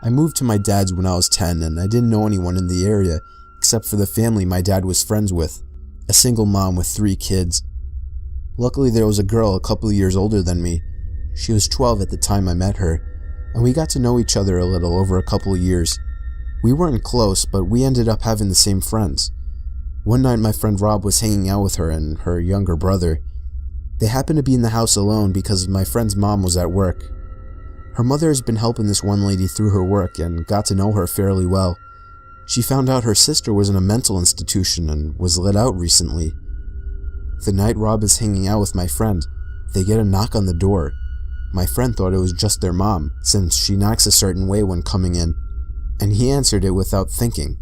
I moved to my dad's when I was 10 and I didn't know anyone in the area except for the family my dad was friends with, a single mom with 3 kids. Luckily there was a girl a couple of years older than me. She was 12 at the time I met her, and we got to know each other a little over a couple of years. We weren't close, but we ended up having the same friends. One night my friend Rob was hanging out with her and her younger brother. They happened to be in the house alone because my friend's mom was at work. Her mother has been helping this one lady through her work and got to know her fairly well. She found out her sister was in a mental institution and was let out recently. The night Rob is hanging out with my friend, they get a knock on the door. My friend thought it was just their mom, since she knocks a certain way when coming in, and he answered it without thinking.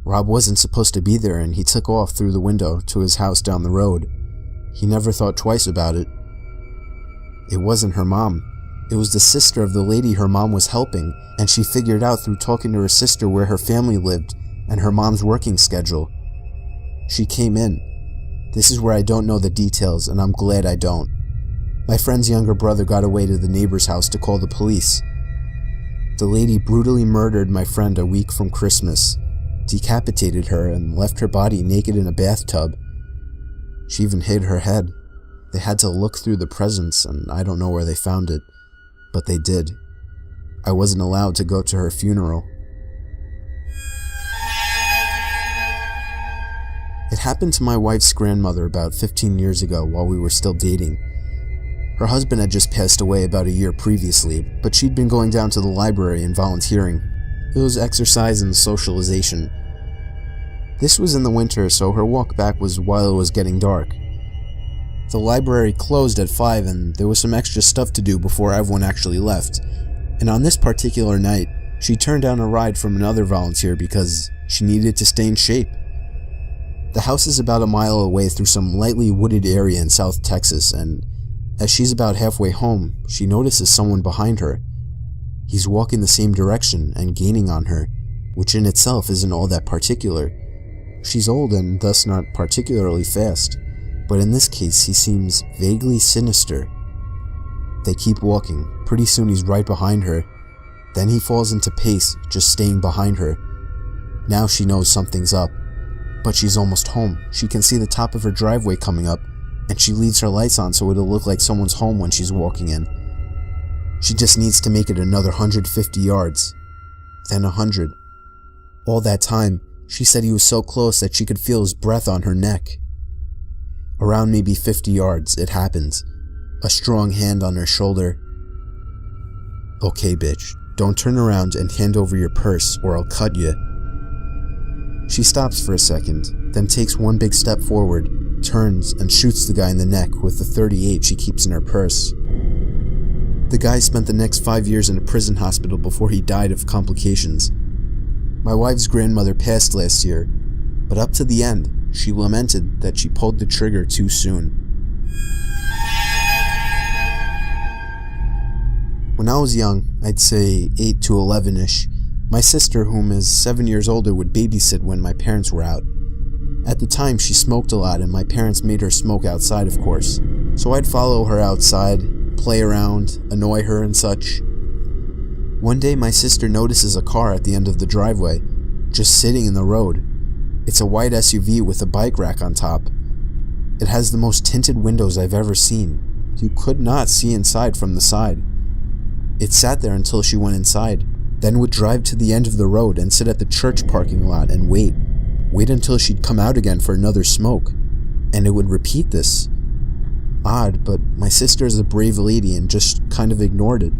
Rob wasn't supposed to be there and he took off through the window to his house down the road. He never thought twice about it. It wasn't her mom. It was the sister of the lady her mom was helping, and she figured out through talking to her sister where her family lived and her mom's working schedule. She came in. This is where I don't know the details, and I'm glad I don't. My friend's younger brother got away to the neighbor's house to call the police. The lady brutally murdered my friend a week from Christmas, decapitated her, and left her body naked in a bathtub. She even hid her head. They had to look through the presents, and I don't know where they found it, but they did. I wasn't allowed to go to her funeral. It happened to my wife's grandmother about 15 years ago while we were still dating. Her husband had just passed away about a year previously, but she'd been going down to the library and volunteering. It was exercise and socialization. This was in the winter, so her walk back was while it was getting dark. The library closed at 5 and there was some extra stuff to do before everyone actually left. And on this particular night, she turned down a ride from another volunteer because she needed to stay in shape. The house is about a mile away through some lightly wooded area in South Texas, and as she's about halfway home, she notices someone behind her. He's walking the same direction and gaining on her, which in itself isn't all that particular. She's old and thus not particularly fast, but in this case he seems vaguely sinister. They keep walking. Pretty soon he's right behind her. Then he falls into pace, just staying behind her. Now she knows something's up. But she's almost home. She can see the top of her driveway coming up, and she leaves her lights on so it'll look like someone's home when she's walking in. She just needs to make it another 150 yards. Then 100. All that time, she said he was so close that she could feel his breath on her neck. Around maybe 50 yards, it happens. A strong hand on her shoulder. "Okay, bitch, don't turn around and hand over your purse or I'll cut you." She stops for a second, then takes one big step forward, turns, and shoots the guy in the neck with the .38 she keeps in her purse. The guy spent the next 5 years in a prison hospital before he died of complications. My wife's grandmother passed last year, but up to the end, she lamented that she pulled the trigger too soon. When I was young, I'd say 8 to 11-ish, my sister, whom is 7 years older, would babysit when my parents were out. At the time, she smoked a lot, and my parents made her smoke outside, of course. So I'd follow her outside, play around, annoy her and such. One day, my sister notices a car at the end of the driveway, just sitting in the road. It's a white SUV with a bike rack on top. It has the most tinted windows I've ever seen. You could not see inside from the side. It sat there until she went inside, then would drive to the end of the road and sit at the church parking lot and wait. Wait until she'd come out again for another smoke. And it would repeat this. Odd, but my sister is a brave lady and just kind of ignored it.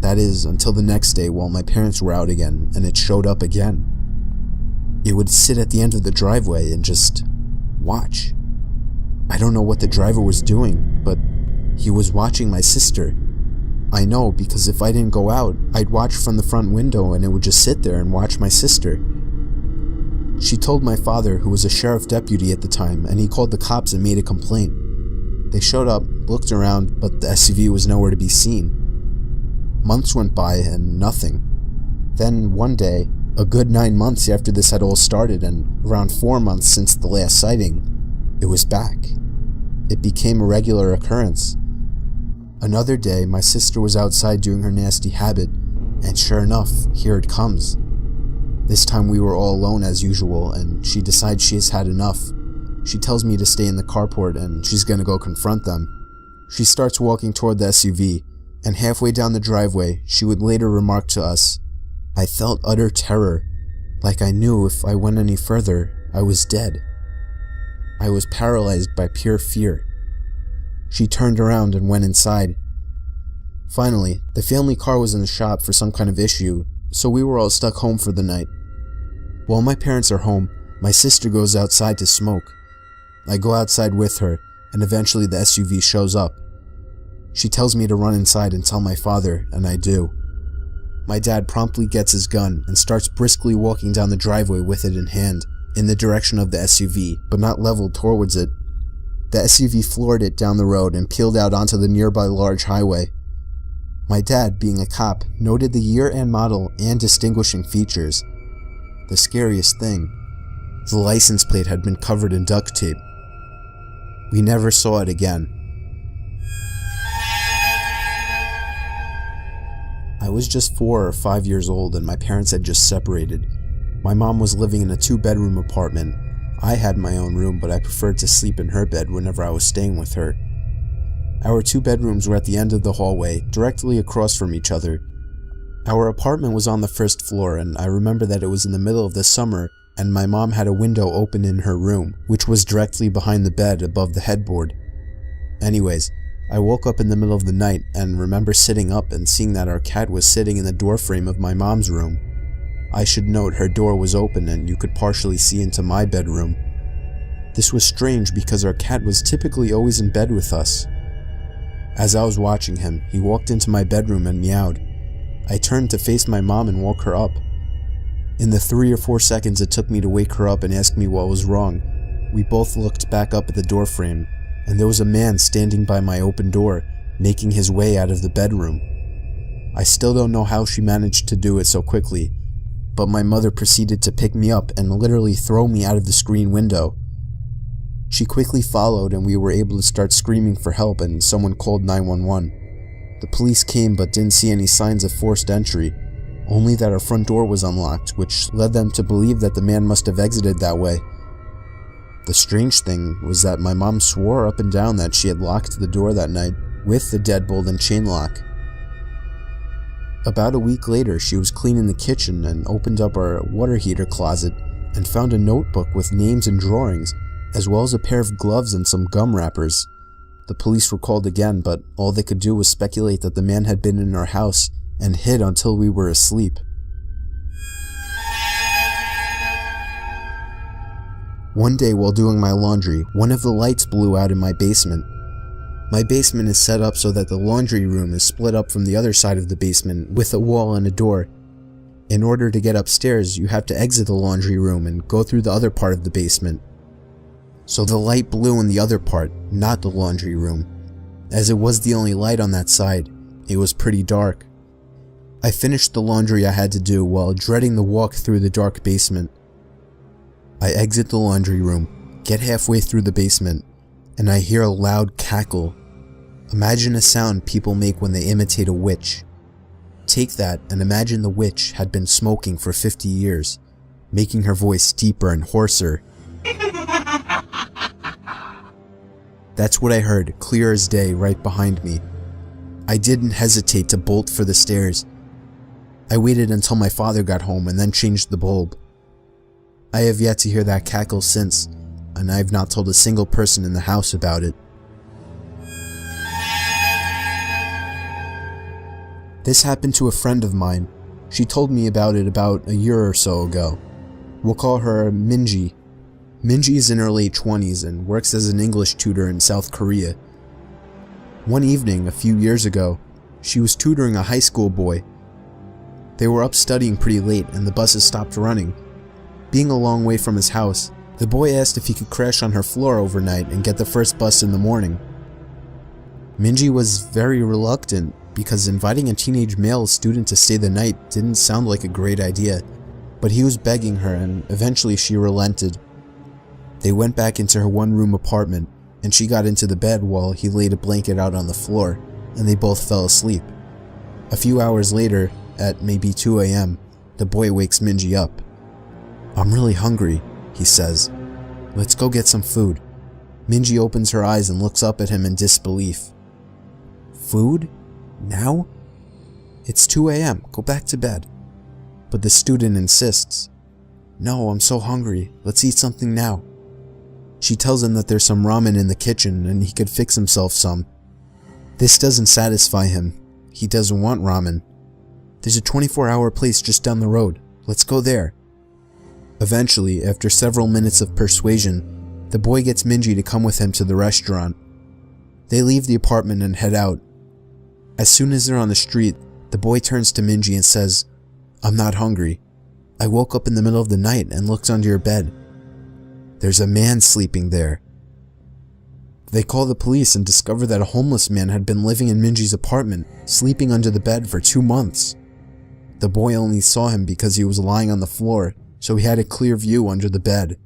That is, until the next day while my parents were out again and it showed up again. It would sit at the end of the driveway and just watch. I don't know what the driver was doing, but he was watching my sister. I know, because if I didn't go out, I'd watch from the front window and it would just sit there and watch my sister. She told my father, who was a sheriff deputy at the time, and he called the cops and made a complaint. They showed up, looked around, but the SUV was nowhere to be seen. Months went by and nothing. Then one day, a good 9 months after this had all started and around 4 months since the last sighting, it was back. It became a regular occurrence. Another day, my sister was outside doing her nasty habit, And sure enough, here it comes. This time we were all alone as usual, and she decides she has had enough. She tells me to stay in the carport and she's gonna go confront them. She starts walking toward the SUV, and halfway down the driveway, she would later remark to us, "I felt utter terror, like I knew if I went any further, I was dead. I was paralyzed by pure fear." She turned around and went inside. Finally, the family car was in the shop for some kind of issue, so we were all stuck home for the night. While my parents are home, my sister goes outside to smoke. I go outside with her, and eventually the SUV shows up. She tells me to run inside and tell my father, and I do. My dad promptly gets his gun and starts briskly walking down the driveway with it in hand, in the direction of the SUV, but not leveled towards it. The SUV floored it down the road and peeled out onto the nearby large highway. My dad, being a cop, noted the year and model and distinguishing features. The scariest thing, the license plate had been covered in duct tape. We never saw it again. I was just 4 or 5 years old and my parents had just separated. My mom was living in a 2-bedroom apartment. I had my own room, but I preferred to sleep in her bed whenever I was staying with her. Our 2 bedrooms were at the end of the hallway, directly across from each other. Our apartment was on the 1st floor, and I remember that it was in the middle of the summer, and my mom had a window open in her room, which was directly behind the bed above the headboard. Anyways, I woke up in the middle of the night and remember sitting up and seeing that our cat was sitting in the doorframe of my mom's room. I should note her door was open and you could partially see into my bedroom. This was strange because our cat was typically always in bed with us. As I was watching him, he walked into my bedroom and meowed. I turned to face my mom and woke her up. In the 3 or 4 seconds it took me to wake her up and ask me what was wrong, we both looked back up at the doorframe, and there was a man standing by my open door, making his way out of the bedroom. I still don't know how she managed to do it so quickly, but my mother proceeded to pick me up and literally throw me out of the screen window. She quickly followed and we were able to start screaming for help and someone called 911. The police came but didn't see any signs of forced entry, only that our front door was unlocked, which led them to believe that the man must have exited that way. The strange thing was that my mom swore up and down that she had locked the door that night with the deadbolt and chain lock. About a week later, she was cleaning the kitchen and opened up our water heater closet and found a notebook with names and drawings, as well as a pair of gloves and some gum wrappers. The police were called again, but all they could do was speculate that the man had been in our house and hid until we were asleep. One day while doing my laundry, one of the lights blew out in my basement. My basement is set up so that the laundry room is split up from the other side of the basement with a wall and a door. In order to get upstairs, you have to exit the laundry room and go through the other part of the basement. So the light blew in the other part, not the laundry room. As it was the only light on that side, it was pretty dark. I finished the laundry I had to do while dreading the walk through the dark basement. I exit the laundry room, get halfway through the basement, and I hear a loud cackle. Imagine a sound people make when they imitate a witch. Take that and imagine the witch had been smoking for 50 years, making her voice deeper and hoarser. That's what I heard, clear as day, right behind me. I didn't hesitate to bolt for the stairs. I waited until my father got home and then changed the bulb. I have yet to hear that cackle since, and I have not told a single person in the house about it. This happened to a friend of mine. She told me about it about a year or so ago. We'll call her Minji. Minji is in her late 20s and works as an English tutor in South Korea. One evening, a few years ago, she was tutoring a high school boy. They were up studying pretty late and the buses stopped running. Being a long way from his house, the boy asked if he could crash on her floor overnight and get the first bus in the morning. Minji was very reluctant because inviting a teenage male student to stay the night didn't sound like a great idea, but he was begging her and eventually she relented. They went back into her one-room apartment and she got into the bed while he laid a blanket out on the floor and they both fell asleep. A few hours later, at maybe 2 a.m., the boy wakes Minji up. "I'm really hungry," he says. "Let's go get some food." Minji opens her eyes and looks up at him in disbelief. "Food? Now? It's 2 a.m., go back to bed." But the student insists. "No, I'm so hungry, let's eat something now." She tells him that there's some ramen in the kitchen and he could fix himself some. This doesn't satisfy him. He doesn't want ramen. "There's a 24-hour place just down the road. Let's go there." Eventually, after several minutes of persuasion, the boy gets Minji to come with him to the restaurant. They leave the apartment and head out. As soon as they're on the street, the boy turns to Minji and says, "I'm not hungry. I woke up in the middle of the night and looked under your bed. There's a man sleeping there." They call the police and discover that a homeless man had been living in Minji's apartment, sleeping under the bed for 2 months. The boy only saw him because he was lying on the floor, so he had a clear view under the bed.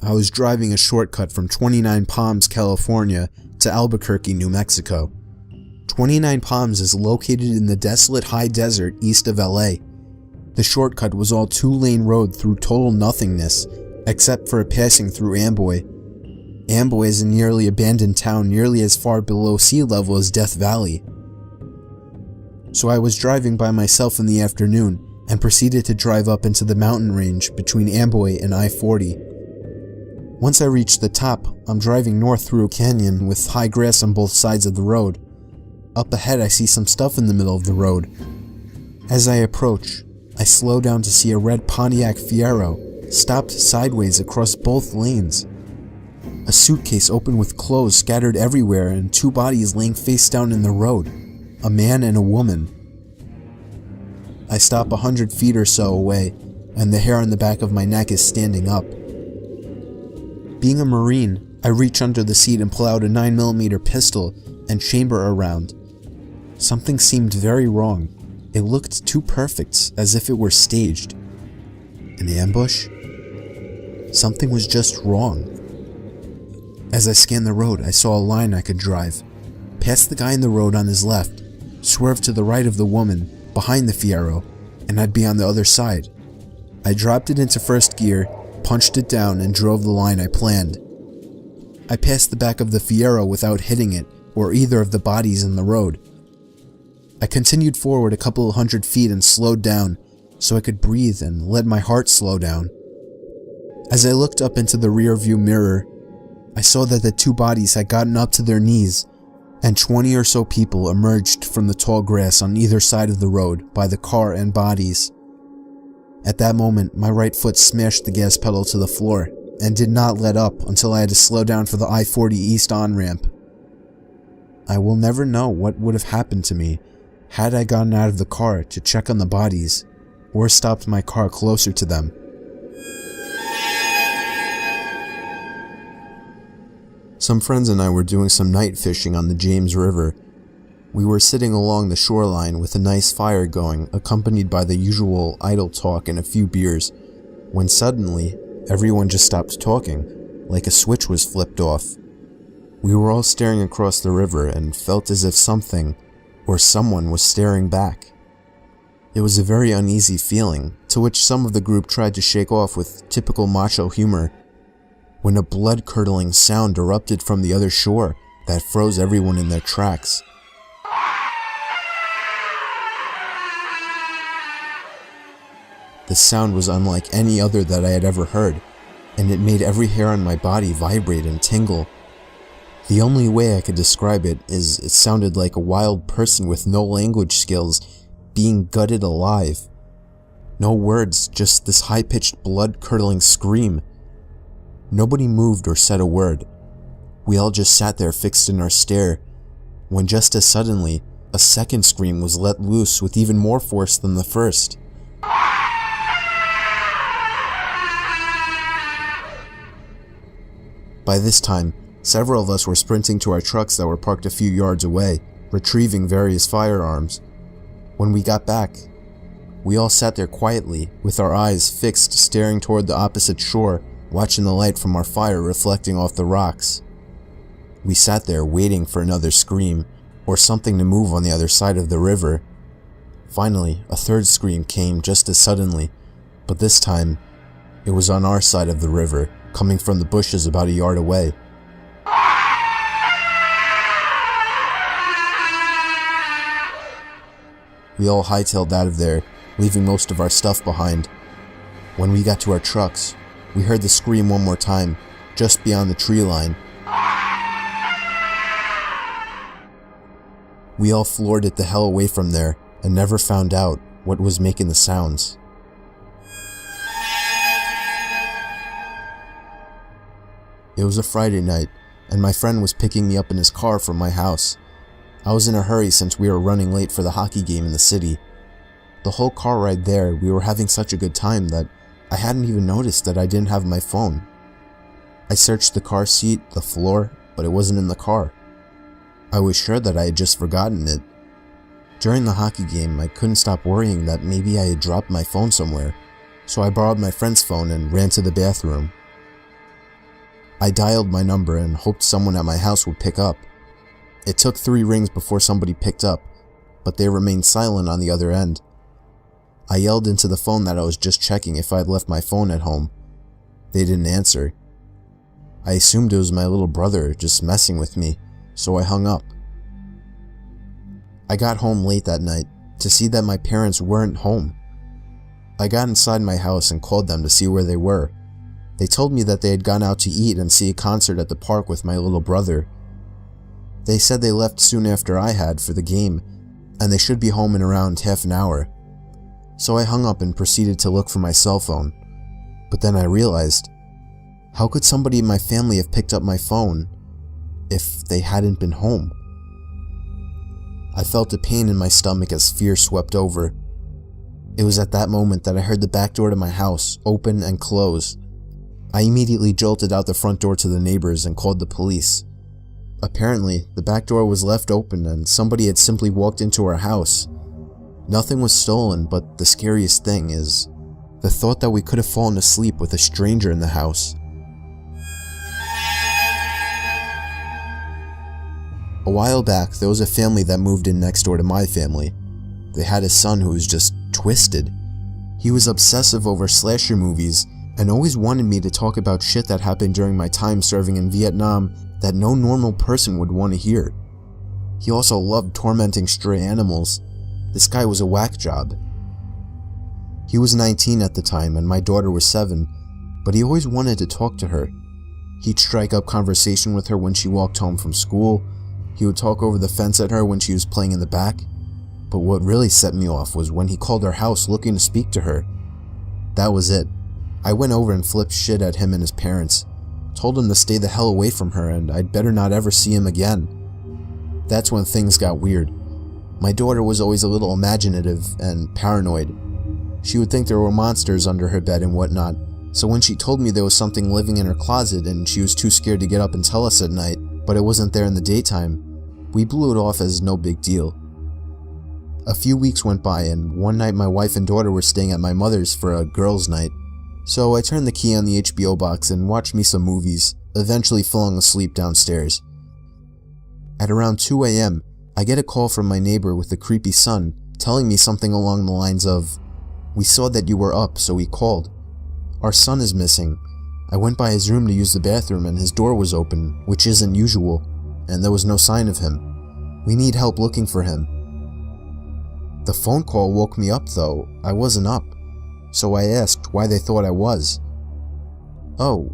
I was driving a shortcut from 29 Palms, California to Albuquerque, New Mexico. 29 Palms is located in the desolate high desert east of LA. The shortcut was all 2-lane road through total nothingness, except for a passing through Amboy. Amboy is a nearly abandoned town nearly as far below sea level as Death Valley. So I was driving by myself in the afternoon and proceeded to drive up into the mountain range between Amboy and I-40. Once I reached the top, I'm driving north through a canyon with high grass on both sides of the road. Up ahead I see some stuff in the middle of the road. As I approach, I slow down to see a red Pontiac Fiero stopped sideways across both lanes. A suitcase open with clothes scattered everywhere and 2 bodies laying face down in the road, a man and a woman. I stop 100 feet or so away, and the hair on the back of my neck is standing up. Being a Marine, I reach under the seat and pull out a 9mm pistol and chamber a round. Something seemed very wrong. It looked too perfect, as if it were staged. An ambush? Something was just wrong. As I scanned the road, I saw a line I could drive. Past the guy in the road on his left, swerve to the right of the woman, behind the Fiero, and I'd be on the other side. I dropped it into first gear, punched it down, and drove the line I planned. I passed the back of the Fiero without hitting it, or either of the bodies in the road. I continued forward a couple of 100 feet and slowed down, so I could breathe and let my heart slow down. As I looked up into the rear view mirror, I saw that the 2 bodies had gotten up to their knees, and 20 or so people emerged from the tall grass on either side of the road by the car and bodies. At that moment, my right foot smashed the gas pedal to the floor, and did not let up until I had to slow down for the I-40 East on-ramp. I will never know what would have happened to me had I gotten out of the car to check on the bodies, or stopped my car closer to them. Some friends and I were doing some night fishing on the James River. We were sitting along the shoreline with a nice fire going, accompanied by the usual idle talk and a few beers, when suddenly, everyone just stopped talking, like a switch was flipped off. We were all staring across the river and felt as if something, or someone, was staring back. It was a very uneasy feeling, to which some of the group tried to shake off with typical macho humor, when a blood-curdling sound erupted from the other shore that froze everyone in their tracks. The sound was unlike any other that I had ever heard, and it made every hair on my body vibrate and tingle. The only way I could describe it is it sounded like a wild person with no language skills being gutted alive. No words, just this high-pitched, blood-curdling scream. Nobody moved or said a word. We all just sat there fixed in our stare, when just as suddenly, a second scream was let loose with even more force than the first. By this time, several of us were sprinting to our trucks that were parked a few yards away, retrieving various firearms. When we got back, we all sat there quietly, with our eyes fixed, staring toward the opposite shore, watching the light from our fire reflecting off the rocks. We sat there waiting for another scream, or something to move on the other side of the river. Finally, a third scream came just as suddenly, but this time, it was on our side of the river, coming from the bushes about a yard away. We all hightailed out of there, leaving most of our stuff behind. When we got to our trucks, we heard the scream one more time, just beyond the tree line. We all floored it the hell away from there, and never found out what was making the sounds. It was a Friday night, and my friend was picking me up in his car from my house. I was in a hurry since we were running late for the hockey game in the city. The whole car ride there, we were having such a good time that I hadn't even noticed that I didn't have my phone. I searched the car seat, the floor, but it wasn't in the car. I was sure that I had just forgotten it. During the hockey game, I couldn't stop worrying that maybe I had dropped my phone somewhere, so I borrowed my friend's phone and ran to the bathroom. I dialed my number and hoped someone at my house would pick up. It took 3 rings before somebody picked up, but they remained silent on the other end. I yelled into the phone that I was just checking if I had left my phone at home. They didn't answer. I assumed it was my little brother just messing with me, so I hung up. I got home late that night to see that my parents weren't home. I got inside my house and called them to see where they were. They told me that they had gone out to eat and see a concert at the park with my little brother. They said they left soon after I had for the game, and they should be home in around half an hour. So I hung up and proceeded to look for my cell phone. But then I realized, how could somebody in my family have picked up my phone if they hadn't been home? I felt a pain in my stomach as fear swept over. It was at that moment that I heard the back door to my house open and close. I immediately jolted out the front door to the neighbors and called the police. Apparently, the back door was left open and somebody had simply walked into our house. Nothing was stolen, but the scariest thing is the thought that we could have fallen asleep with a stranger in the house. A while back, there was a family that moved in next door to my family. They had a son who was just twisted. He was obsessive over slasher movies and always wanted me to talk about shit that happened during my time serving in Vietnam that no normal person would want to hear. He also loved tormenting stray animals. This guy was a whack job. He was 19 at the time and my daughter was 7, but he always wanted to talk to her. He'd strike up conversation with her when she walked home from school. He would talk over the fence at her when she was playing in the back. But what really set me off was when he called our house looking to speak to her. That was it. I went over and flipped shit at him and his parents. Told him to stay the hell away from her and I'd better not ever see him again. That's when things got weird. My daughter was always a little imaginative and paranoid. She would think there were monsters under her bed and whatnot, so when she told me there was something living in her closet and she was too scared to get up and tell us at night, but it wasn't there in the daytime, we blew it off as no big deal. A few weeks went by and one night my wife and daughter were staying at my mother's for a girls' night. So I turned the key on the HBO box and watched me some movies, eventually falling asleep downstairs. At around 2 a.m., I get a call from my neighbor with a creepy son telling me something along the lines of, "We saw that you were up, so we called. Our son is missing. I went by his room to use the bathroom and his door was open, which isn't usual, and there was no sign of him. We need help looking for him." The phone call woke me up though. I wasn't up, so I asked why they thought I was. "Oh,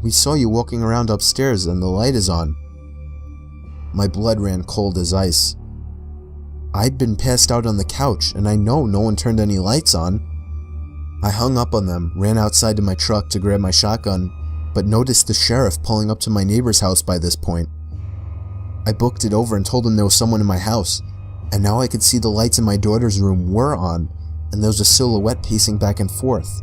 we saw you walking around upstairs and the light is on." My blood ran cold as ice. I'd been passed out on the couch and I know no one turned any lights on. I hung up on them, ran outside to my truck to grab my shotgun, but noticed the sheriff pulling up to my neighbor's house by this point. I booked it over and told him there was someone in my house, and now I could see the lights in my daughter's room were on, and there was a silhouette pacing back and forth.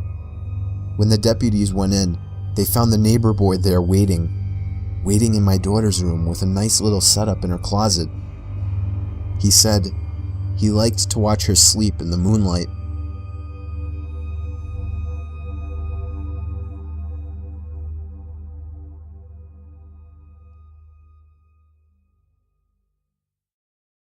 When the deputies went in, they found the neighbor boy there waiting in my daughter's room with a nice little setup in her closet. He said he liked to watch her sleep in the moonlight